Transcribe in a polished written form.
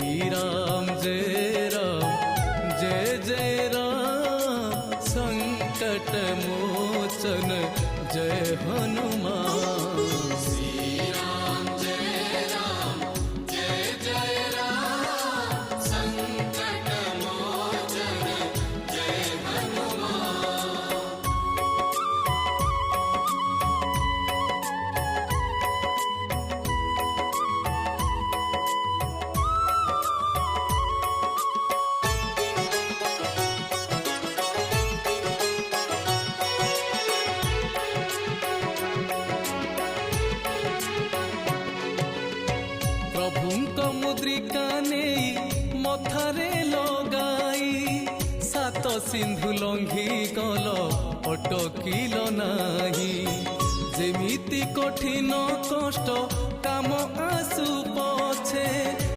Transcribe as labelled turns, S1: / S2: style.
S1: राम जय राम संकट मोचन जय हनुमान।
S2: श्री राम जय राम संकट मोचन जय हनुमान।
S1: प्रभुंक मुद्रिका नहीं मथारे लगाई सात सिंधु लंघी गल अटकिल नाही। जेमिति कठिन कष्ट काम आसु पछे